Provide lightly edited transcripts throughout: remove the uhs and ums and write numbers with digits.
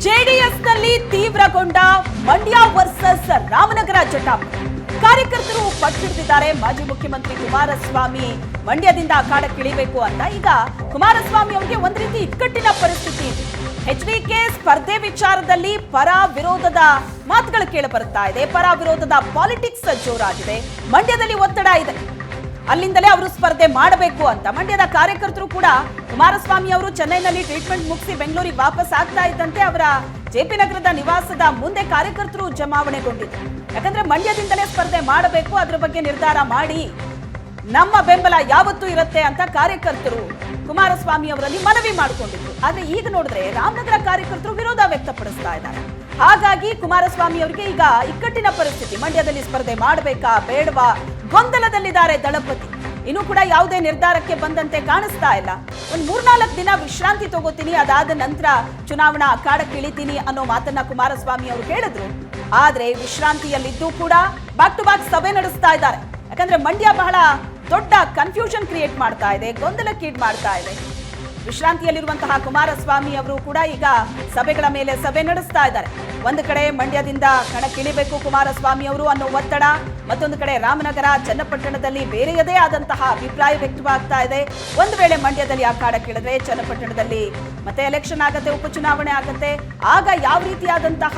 ಜೆಡಿಎಸ್ನಲ್ಲಿ ತೀವ್ರಗೊಂಡ Mandya versus Ramanagara ಜಟಾಪಟಿ. ಕಾರ್ಯಕರ್ತರು ಪಟ್ಟಿಡ್ತಿದ್ದಾರೆ. ಮಾಜಿ ಮುಖ್ಯಮಂತ್ರಿ ಕುಮಾರಸ್ವಾಮಿ ಮಂಡ್ಯದಿಂದ ಅಖಾಡಕ್ಕಿಳಿಬೇಕು ಅಂತ. ಈಗ ಕುಮಾರಸ್ವಾಮಿ ಅವರಿಗೆ ಒಂದು ರೀತಿ ಇಕ್ಕಟ್ಟಿನ ಪರಿಸ್ಥಿತಿ ಇದೆ. ಎಚ್ಡಿಕೆ ಸ್ಪರ್ಧೆ ವಿಚಾರದಲ್ಲಿ ಪರ ವಿರೋಧದ ಮಾತುಗಳು ಕೇಳಬರುತ್ತಾ ಇದೆ. ಪರ ವಿರೋಧದ ಪಾಲಿಟಿಕ್ಸ್ ಜೋರಾಗಿದೆ. ಮಂಡ್ಯದಲ್ಲಿ ಒತ್ತಡ ಇದೆ. ಅಲ್ಲಿಂದಲೇ ಅವರು ಸ್ಪರ್ಧೆ ಮಾಡಬೇಕು ಅಂತ ಮಂಡ್ಯದ ಕಾರ್ಯಕರ್ತರು ಕೂಡ ಕುಮಾರಸ್ವಾಮಿ ಅವರು ಚೆನ್ನೈನಲ್ಲಿ ಟ್ರೀಟ್ಮೆಂಟ್ ಮುಗಿಸಿ ಬೆಂಗಳೂರಿಗೆ ವಾಪಸ್ ಆಗ್ತಾ ಇದ್ದಂತೆ ಅವರ ಜೆಪಿ ನಗರದ ನಿವಾಸದ ಮುಂದೆ ಕಾರ್ಯಕರ್ತರು ಜಮಾವಣೆಗೊಂಡಿದ್ರು. ಯಾಕಂದ್ರೆ ಮಂಡ್ಯದಿಂದಲೇ ಸ್ಪರ್ಧೆ ಮಾಡಬೇಕು, ಅದರ ಬಗ್ಗೆ ನಿರ್ಧಾರ ಮಾಡಿ, ನಮ್ಮ ಬೆಂಬಲ ಯಾವತ್ತೂ ಇರುತ್ತೆ ಅಂತ ಕಾರ್ಯಕರ್ತರು ಕುಮಾರಸ್ವಾಮಿ ಅವರಲ್ಲಿ ಮನವಿ ಮಾಡಿಕೊಂಡಿದ್ರು. ಆದ್ರೆ ಈಗ ನೋಡಿದ್ರೆ ರಾಮನಗರ ಕಾರ್ಯಕರ್ತರು ವಿರೋಧ ವ್ಯಕ್ತಪಡಿಸ್ತಾ ಇದ್ದಾರೆ. ಹಾಗಾಗಿ ಕುಮಾರಸ್ವಾಮಿ ಅವರಿಗೆ ಈಗ ಇಕ್ಕಟ್ಟಿನ ಪರಿಸ್ಥಿತಿ. ಮಂಡ್ಯದಲ್ಲಿ ಸ್ಪರ್ಧೆ ಮಾಡಬೇಕಾ ಬೇಡವಾ ಗೊಂದಲದಲ್ಲಿದ್ದಾರೆ ದಳಪತಿ. ಇನ್ನೂ ಕೂಡ ಯಾವುದೇ ನಿರ್ಧಾರಕ್ಕೆ ಬಂದಂತೆ ಕಾಣಿಸ್ತಾ ಇಲ್ಲ. ಒಂದು 3-4 ದಿನ ವಿಶ್ರಾಂತಿ ತಗೋತೀನಿ, ಅದಾದ ನಂತರ ಚುನಾವಣಾ ಅಖಾಡಕ್ಕೆ ಇಳಿತೀನಿ ಅನ್ನೋ ಮಾತನ್ನ ಕುಮಾರಸ್ವಾಮಿ ಅವರು ಹೇಳಿದ್ರು. ಆದ್ರೆ ವಿಶ್ರಾಂತಿಯಲ್ಲಿದ್ದು ಕೂಡ ಬ್ಯಾಕ್ ಟು ಬ್ಯಾಕ್ ಸಭೆ ನಡೆಸ್ತಾ ಇದ್ದಾರೆ. ಯಾಕಂದ್ರೆ ಮಂಡ್ಯ ಬಹಳ ದೊಡ್ಡ ಕನ್ಫ್ಯೂಷನ್ ಕ್ರಿಯೇಟ್ ಮಾಡ್ತಾ ಇದೆ, ಗೊಂದಲಕ್ಕೀಡು ಮಾಡ್ತಾ ಇದೆ. ವಿಶ್ರಾಂತಿಯಲ್ಲಿರುವಂತಹ ಕುಮಾರಸ್ವಾಮಿ ಅವರು ಕೂಡ ಈಗ ಸಭೆಗಳ ಮೇಲೆ ಸಭೆ ನಡೆಸ್ತಾ ಇದ್ದಾರೆ. ಒಂದು ಕಡೆ ಮಂಡ್ಯದಿಂದ ಕಣಕ್ಕಿಳಿಬೇಕು ಕುಮಾರಸ್ವಾಮಿ ಅವರು ಅನ್ನೋ ಒತ್ತಡ, ಮತ್ತೊಂದು ಕಡೆ ರಾಮನಗರ ಚನ್ನಪಟ್ಟಣದಲ್ಲಿ ಬೇರೆಯದೇ ಆದಂತಹ ಅಭಿಪ್ರಾಯ ವ್ಯಕ್ತವಾಗ್ತಾ ಇದೆ. ಒಂದು ವೇಳೆ ಮಂಡ್ಯದಲ್ಲಿ ಅಖಾಡಕ್ಕಿಳಿದ್ರೆ ಚನ್ನಪಟ್ಟಣದಲ್ಲಿ ಮತ್ತೆ ಎಲೆಕ್ಷನ್ ಆಗತ್ತೆ, ಉಪಚುನಾವಣೆ ಆಗತ್ತೆ. ಆಗ ಯಾವ ರೀತಿಯಾದಂತಹ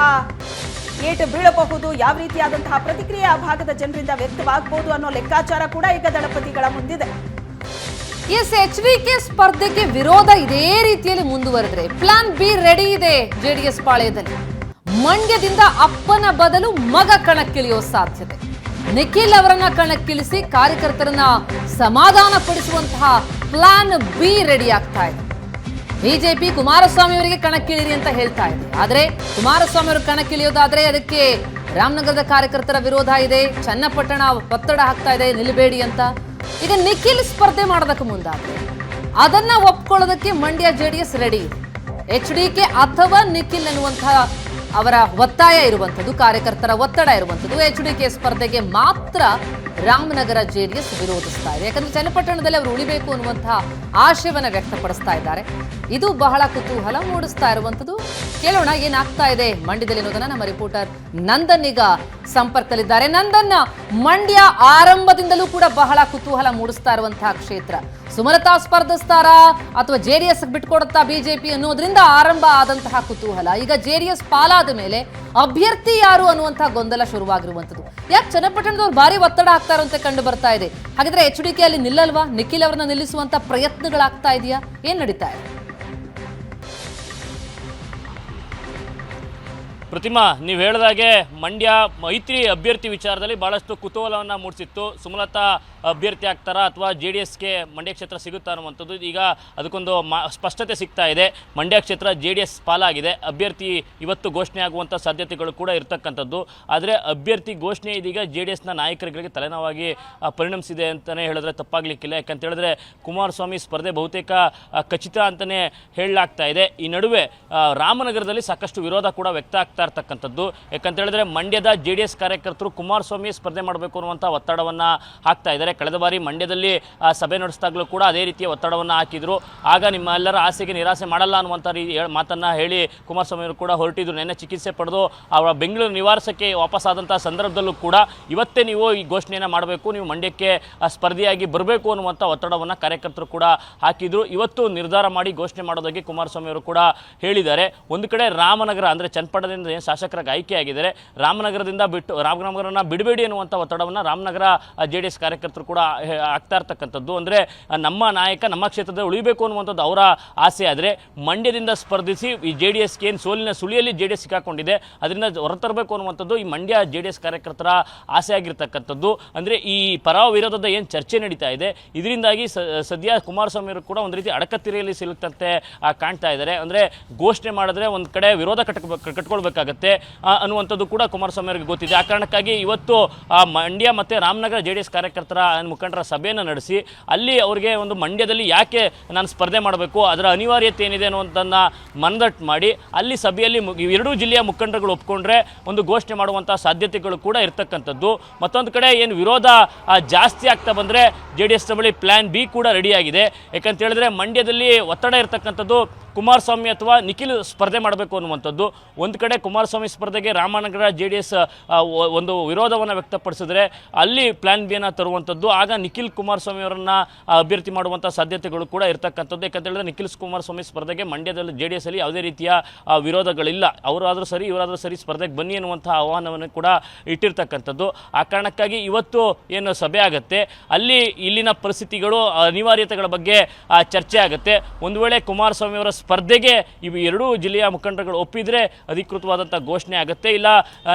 ಏಟು ಬೀಳಬಹುದು, ಯಾವ ರೀತಿಯಾದಂತಹ ಪ್ರತಿಕ್ರಿಯೆ ಆ ಭಾಗದ ಜನರಿಂದ ವ್ಯಕ್ತವಾಗಬಹುದು ಅನ್ನೋ ಲೆಕ್ಕಾಚಾರ ಕೂಡ ಈಗ ದಳಪತಿಗಳ ಮುಂದಿದೆ. ಎಚ್ಡಿಕೆ ಸ್ಪರ್ಧೆಗೆ ವಿರೋಧ ಇದೇ ರೀತಿಯಲ್ಲಿ ಮುಂದುವರೆದ್ರೆ ಪ್ಲಾನ್ ಬಿ ರೆಡಿ ಇದೆ ಜೆಡಿಎಸ್ ಪಾಳೆಯದಲ್ಲಿ. ಮಂಡ್ಯದಿಂದ ಅಪ್ಪನ ಬದಲು ಮಗ ಕಣಕ್ಕಿಳಿಯೋ ಸಾಧ್ಯತೆ. ನಿಖಿಲ್ ಅವರನ್ನ ಕಣಕ್ಕಿಳಿಸಿ ಕಾರ್ಯಕರ್ತರನ್ನ ಸಮಾಧಾನ ಪಡಿಸುವಂತಹ ಪ್ಲಾನ್ ಬಿ ರೆಡಿ ಆಗ್ತಾ ಇದೆ. ಬಿಜೆಪಿ ಕುಮಾರಸ್ವಾಮಿ ಅವರಿಗೆ ಕಣಕ್ಕಿಳಿರಿ ಅಂತ ಹೇಳ್ತಾ ಇದೆ. ಆದ್ರೆ ಕುಮಾರಸ್ವಾಮಿ ಅವರು ಕಣಕ್ಕಿಳಿಯೋದಾದ್ರೆ ಅದಕ್ಕೆ ರಾಮನಗರದ ಕಾರ್ಯಕರ್ತರ ವಿರೋಧ ಇದೆ. ಚನ್ನಪಟ್ಟಣ ಒತ್ತಡ ಹಾಕ್ತಾ ಇದೆ, ನಿಲ್ಬೇಡಿ ಅಂತ. ಈಗ ನಿಖಿಲ್ ಸ್ಪರ್ಧೆ ಮಾಡೋದಕ್ಕೆ ಮುಂದಾದ್ರೆ ಅದನ್ನ ಒಪ್ಕೊಳ್ಳೋದಕ್ಕೆ ಮಂಡ್ಯ ಜೆಡಿಎಸ್ ರೆಡಿ ಇದೆ. ಎಚ್ಡಿಕೆ ಅಥವಾ ನಿಖಿಲ್ ಅನ್ನುವಂತಹ ಅವರ ಒತ್ತಾಯ ಇರುವಂಥದ್ದು, ಕಾರ್ಯಕರ್ತರ ಒತ್ತಡ ಇರುವಂಥದ್ದು. ಎಚ್ಡಿಕೆ ಸ್ಪರ್ಧೆಗೆ ಮಾತ್ರ ರಾಮನಗರ ಜೆಡಿಎಸ್ ವಿರೋಧಿಸ್ತಾ ಇದೆ. ಯಾಕಂದ್ರೆ ಚನ್ನಪಟ್ಟಣದಲ್ಲಿ ಅವರು ಉಳಿಬೇಕು ಅನ್ನುವಂತಹ ಆಶಯವನ್ನ ವ್ಯಕ್ತಪಡಿಸ್ತಾ ಇದ್ದಾರೆ. ಇದು ಬಹಳ ಕುತೂಹಲ ಮೂಡಿಸ್ತಾ ಇರುವಂಥದ್ದು. ಕೇಳೋಣ ಏನಾಗ್ತಾ ಇದೆ ಮಂಡ್ಯದಲ್ಲಿ ಅನ್ನೋದನ್ನ ನಮ್ಮ ರಿಪೋರ್ಟರ್ ನಂದನ್ ಈಗ ಸಂಪರ್ಕದಲ್ಲಿದ್ದಾರೆ. ನಂದನ್, ಮಂಡ್ಯ ಆರಂಭದಿಂದಲೂ ಕೂಡ ಬಹಳ ಕುತೂಹಲ ಮೂಡಿಸ್ತಾ ಇರುವಂತಹ ಕ್ಷೇತ್ರ. ಸುಮಲತಾ ಸ್ಪರ್ಧಿಸ್ತಾರಾ ಅಥವಾ ಜೆಡಿಎಸ್ ಬಿಟ್ಕೊಡುತ್ತಾ ಬಿಜೆಪಿ ಅನ್ನೋದ್ರಿಂದ ಆರಂಭ ಆದಂತಹ ಕುತೂಹಲ ಈಗ ಜೆಡಿಎಸ್ ಪಾಲಾದ ಮೇಲೆ ಅಭ್ಯರ್ಥಿ ಯಾರು ಅನ್ನುವಂತಹ ಗೊಂದಲ ಶುರುವಾಗಿರುವಂಥದ್ದು. ಯಾಕೆ ಚನ್ನಪಟ್ಟಣದವ್ರು ಭಾರಿ ಒತ್ತಡ ಹಾಕ್ತಾ ಇರುವಂತೆ ಕಂಡು ಬರ್ತಾ ಇದೆ. ಹಾಗಿದ್ರೆ ಎಚ್ಡಿಕೆ ಅಲ್ಲಿ ನಿಲ್ಲಲ್ವಾ? ನಿಖಿಲ್ ಅವರನ್ನ ನಿಲ್ಲಿಸುವಂತ ಪ್ರಯತ್ನಗಳಾಗ್ತಾ ಇದೆಯಾ? ಏನ್ ನಡೀತಾ ಇದೆ? ಪ್ರತಿಮಾ, ನೀವು ಹೇಳಿದಾಗೆ ಮಂಡ್ಯ ಮೈತ್ರಿ ಅಭ್ಯರ್ಥಿ ವಿಚಾರದಲ್ಲಿ ಭಾಳಷ್ಟು ಕುತೂಹಲವನ್ನು ಮೂಡಿಸಿತ್ತು. ಸುಮಲತಾ ಅಭ್ಯರ್ಥಿ ಆಗ್ತಾರಾ ಅಥವಾ JDSಗೆ ಮಂಡ್ಯ ಕ್ಷೇತ್ರ ಸಿಗುತ್ತಾ ಅನ್ನುವಂಥದ್ದು ಈಗ ಅದಕ್ಕೊಂದು ಸ್ಪಷ್ಟತೆ ಸಿಗ್ತಾ ಇದೆ. ಮಂಡ್ಯ ಕ್ಷೇತ್ರ JDS ಪಾಲಾಗಿದೆ. ಅಭ್ಯರ್ಥಿ ಇವತ್ತು ಘೋಷಣೆ ಆಗುವಂಥ ಸಾಧ್ಯತೆಗಳು ಕೂಡ ಇರತಕ್ಕಂಥದ್ದು. ಆದರೆ ಅಭ್ಯರ್ಥಿ ಘೋಷಣೆ ಇದೀಗ JDSನ ನಾಯಕರುಗಳಿಗೆ ತಲೆನೋವಾಗಿ ಪರಿಣಮಿಸಿದೆ ಅಂತಲೇ ಹೇಳಿದ್ರೆ ತಪ್ಪಾಗಲಿಕ್ಕಿಲ್ಲ. ಯಾಕಂತ ಹೇಳಿದ್ರೆ ಕುಮಾರಸ್ವಾಮಿ ಸ್ಪರ್ಧೆ ಬಹುತೇಕ ಖಚಿತ ಅಂತಲೇ ಹೇಳಲಾಗ್ತಾ ಇದೆ. ಈ ನಡುವೆ ರಾಮನಗರದಲ್ಲಿ ಸಾಕಷ್ಟು ವಿರೋಧ ಕೂಡ ವ್ಯಕ್ತ ಆಗ್ತಾ ಇರ್ತಕ್ಕಂಥದ್ದು. ಯಾಕಂತ ಹೇಳಿದ್ರೆ ಮಂಡ್ಯದ JDS ಕಾರ್ಯಕರ್ತರು ಕುಮಾರಸ್ವಾಮಿ ಸ್ಪರ್ಧೆ ಮಾಡಬೇಕು ಅನ್ನುವಂಥ ಒತ್ತಡವನ್ನು ಹಾಕ್ತಾ ಇದ್ದಾರೆ. ಕಳೆದ ಬಾರಿ ಮಂಡ್ಯದಲ್ಲಿ ಸಭೆ ನಡೆಸಿದಾಗಲೂ ಕೂಡ ಅದೇ ರೀತಿಯ ಒತ್ತಡವನ್ನು ಹಾಕಿದ್ರು. ಆಗ ನಿಮ್ಮೆಲ್ಲರ ಆಸೆಗೆ ನಿರಾಸೆ ಮಾಡಲ್ಲ ಅನ್ನುವಂಥ ಮಾತನ್ನು ಹೇಳಿ ಕುಮಾರಸ್ವಾಮಿ ಅವರು ಕೂಡ ಹೊರಟಿದ್ರು. ನೆನ್ನೆ ಚಿಕಿತ್ಸೆ ಪಡೆದು ಅವರ ಬೆಂಗಳೂರು ನಿವಾಸಕ್ಕೆ ವಾಪಸ್ಸಾದಂಥ ಸಂದರ್ಭದಲ್ಲೂ ಕೂಡ ಇವತ್ತೇ ನೀವು ಈ ಘೋಷಣೆಯನ್ನು ಮಾಡಬೇಕು, ನೀವು ಮಂಡ್ಯಕ್ಕೆ ಸ್ಪರ್ಧೆಯಾಗಿ ಬರಬೇಕು ಅನ್ನುವಂಥ ಒತ್ತಡವನ್ನು ಕಾರ್ಯಕರ್ತರು ಕೂಡ ಹಾಕಿದ್ರು. ಇವತ್ತು ನಿರ್ಧಾರ ಮಾಡಿ ಘೋಷಣೆ ಮಾಡೋದಾಗಿ ಕುಮಾರಸ್ವಾಮಿ ಅವರು ಕೂಡ ಹೇಳಿದ್ದಾರೆ. ಒಂದು ಕಡೆ ರಾಮನಗರ ಅಂದರೆ ಚನ್ನಪಟ್ಟಣದಿಂದ ಏನು ಶಾಸಕರಾಗಿ ಆಯ್ಕೆಯಾಗಿದ್ದಾರೆ, ರಾಮನಗರದಿಂದ ರಾಮನಗರನ ಬಿಡಬೇಡಿ ಅನ್ನುವಂಥ ಒತ್ತಡವನ್ನು ರಾಮನಗರ JDS ಕಾರ್ಯಕರ್ತರು ಕೂಡ ಆಗ್ತಾ ಇರ್ತಕ್ಕಂಥದ್ದು. ಅಂದರೆ ನಮ್ಮ ನಾಯಕ ನಮ್ಮ ಕ್ಷೇತ್ರದಲ್ಲಿ ಉಳಿಬೇಕು ಅನ್ನುವಂಥದ್ದು ಅವರ ಆಸೆ. ಆದರೆ ಮಂಡ್ಯದಿಂದ ಸ್ಪರ್ಧಿಸಿ ಈ JDSಗೆ ಏನು ಸೋಲಿನ ಸುಳಿಯಲ್ಲಿ JDS ಸಿಕ್ಕಾಕೊಂಡಿದೆ ಅದರಿಂದ ಹೊರತರಬೇಕು ಅನ್ನುವಂಥದ್ದು ಈ ಮಂಡ್ಯ JDS ಕಾರ್ಯಕರ್ತರ ಆಸೆ ಆಗಿರ್ತಕ್ಕಂಥದ್ದು. ಅಂದರೆ ಈ ಪರ ವಿರೋಧದ ಏನು ಚರ್ಚೆ ನಡೀತಾ ಇದೆ ಇದರಿಂದಾಗಿ ಸದ್ಯ ಕುಮಾರಸ್ವಾಮಿ ಅವರು ಕೂಡ ಒಂದು ರೀತಿ ಅಡಕತ್ತಿರೆಯಲ್ಲಿ ಸಿಲುಕಂತೆ ಕಾಣ್ತಾ ಇದ್ದಾರೆ. ಅಂದರೆ ಘೋಷಣೆ ಮಾಡಿದ್ರೆ ಒಂದು ಕಡೆ ವಿರೋಧ ಕಟ್ಕೊಳ್ಬೇಕಾಗತ್ತೆ ಅನ್ನುವಂಥದ್ದು ಕೂಡ ಕುಮಾರಸ್ವಾಮಿ ಅವರಿಗೆ ಗೊತ್ತಿದೆ. ಆ ಕಾರಣಕ್ಕಾಗಿ ಇವತ್ತು ಮಂಡ್ಯ ಮತ್ತು ರಾಮನಗರ JDS ಕಾರ್ಯಕರ್ತರ ಮುಖಂಡರ ಸಭೆಯನ್ನು ನಡೆಸಿ ಅಲ್ಲಿ ಅವರಿಗೆ ಒಂದು ಮಂಡ್ಯದಲ್ಲಿ ಯಾಕೆ ನಾನು ಸ್ಪರ್ಧೆ ಮಾಡಬೇಕು, ಅದರ ಅನಿವಾರ್ಯತೆ ಏನಿದೆ ಅನ್ನುವಂಥದ್ದನ್ನು ಮನದಟ್ಟು ಮಾಡಿ ಅಲ್ಲಿ ಸಭೆಯಲ್ಲಿ ಎರಡೂ ಜಿಲ್ಲೆಯ ಮುಖಂಡರುಗಳು ಒಪ್ಕೊಂಡ್ರೆ ಒಂದು ಘೋಷಣೆ ಮಾಡುವಂಥ ಸಾಧ್ಯತೆಗಳು ಕೂಡ ಇರ್ತಕ್ಕಂಥದ್ದು. ಮತ್ತೊಂದು ಕಡೆ ಏನು ವಿರೋಧ ಜಾಸ್ತಿ ಆಗ್ತಾ ಬಂದರೆ JDS ಬಳಿ ಪ್ಲ್ಯಾನ್ ಬಿ ಕೂಡ ರೆಡಿಯಾಗಿದೆ. ಯಾಕಂತ ಹೇಳಿದ್ರೆ ಮಂಡ್ಯದಲ್ಲಿ ಒತ್ತಡ ಇರ್ತಕ್ಕಂಥದ್ದು ಕುಮಾರಸ್ವಾಮಿ ಅಥವಾ ನಿಖಿಲ್ ಸ್ಪರ್ಧೆ ಮಾಡಬೇಕು ಅನ್ನುವಂಥದ್ದು. ಒಂದು ಕಡೆ ಕುಮಾರಸ್ವಾಮಿ ಸ್ಪರ್ಧೆಗೆ ರಾಮನಗರ JDS ಒಂದು ವಿರೋಧವನ್ನು ವ್ಯಕ್ತಪಡಿಸಿದ್ರೆ ಅಲ್ಲಿ ಪ್ಲ್ಯಾನ್ ಬಿಯನ್ನು ತರುವಂಥದ್ದು. ಆಗ ನಿಖಿಲ್ ಕುಮಾರಸ್ವಾಮಿ ಅವರನ್ನು ಅಭ್ಯರ್ಥಿ ಮಾಡುವಂಥ ಸಾಧ್ಯತೆಗಳು ಕೂಡ ಇರ್ತಕ್ಕಂಥದ್ದು. ಯಾಕಂತ ಹೇಳಿದ್ರೆ ನಿಖಿಲ್ ಕುಮಾರಸ್ವಾಮಿ ಸ್ಪರ್ಧೆಗೆ ಮಂಡ್ಯದಲ್ಲಿ JDS ಅಲ್ಲಿ ಯಾವುದೇ ರೀತಿಯ ವಿರೋಧಗಳಿಲ್ಲ. ಅವರಾದರೂ ಸರಿ ಇವರಾದರೂ ಸರಿ ಸ್ಪರ್ಧೆಗೆ ಬನ್ನಿ ಅನ್ನುವಂಥ ಆಹ್ವಾನವನ್ನು ಕೂಡ ಇಟ್ಟಿರ್ತಕ್ಕಂಥದ್ದು. ಆ ಕಾರಣಕ್ಕಾಗಿ ಇವತ್ತು ಏನು ಸಭೆ ಆಗುತ್ತೆ ಅಲ್ಲಿ ಇಲ್ಲಿನ ಪರಿಸ್ಥಿತಿಗಳು ಅನಿವಾರ್ಯತೆಗಳ ಬಗ್ಗೆ ಚರ್ಚೆ ಆಗುತ್ತೆ. ಒಂದು ವೇಳೆ ಕುಮಾರಸ್ವಾಮಿ ಅವರ ಸ್ಪರ್ಧೆಗೆ ಇವು ಎರಡೂ ಜಿಲ್ಲೆಯ ಮುಖಂಡರುಗಳು ಒಪ್ಪಿದರೆ ಅಧಿಕೃತವಾದಂಥ ಘೋಷಣೆ ಆಗುತ್ತೆ, ಇಲ್ಲ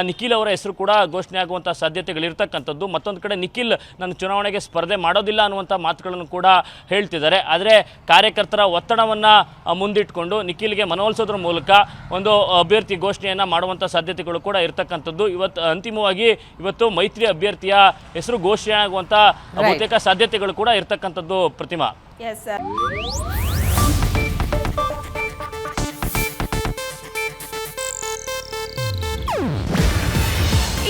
ನಿಖಿಲ್ ಅವರ ಹೆಸರು ಕೂಡ ಘೋಷಣೆ ಆಗುವಂಥ ಸಾಧ್ಯತೆಗಳಿರ್ತಕ್ಕಂಥದ್ದು. ಮತ್ತೊಂದು ಕಡೆ ನಿಖಿಲ್ ನಾನು ಚುನಾವಣೆಗೆ ಸ್ಪರ್ಧೆ ಮಾಡೋದಿಲ್ಲ ಅನ್ನುವಂಥ ಮಾತುಗಳನ್ನು ಕೂಡ ಹೇಳ್ತಿದ್ದಾರೆ. ಆದರೆ ಕಾರ್ಯಕರ್ತರ ಒತ್ತಡವನ್ನು ಮುಂದಿಟ್ಕೊಂಡು ನಿಖಿಲ್ಗೆ ಮನವೊಲಿಸೋದ್ರ ಮೂಲಕ ಒಂದು ಅಭ್ಯರ್ಥಿ ಘೋಷಣೆಯನ್ನು ಮಾಡುವಂಥ ಸಾಧ್ಯತೆಗಳು ಕೂಡ ಇರ್ತಕ್ಕಂಥದ್ದು. ಅಂತಿಮವಾಗಿ ಇವತ್ತು ಮೈತ್ರಿ ಅಭ್ಯರ್ಥಿಯ ಹೆಸರು ಘೋಷಣೆ ಆಗುವಂಥ ಬಹುತೇಕ ಸಾಧ್ಯತೆಗಳು ಕೂಡ ಇರ್ತಕ್ಕಂಥದ್ದು. ಪ್ರತಿಮಾ, ಎಸ್ ಸರ್.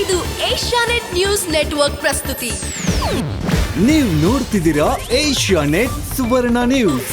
ಇದು ಏಷ್ಯಾನೆಟ್ ನ್ಯೂಸ್ ನೆಟ್ವರ್ಕ್ ಪ್ರಸ್ತುತಿ. ನೀವು ನೋಡ್ತಿದ್ದೀರಾ ಏಷ್ಯಾನೆಟ್ ಸುವರ್ಣ ನ್ಯೂಸ್.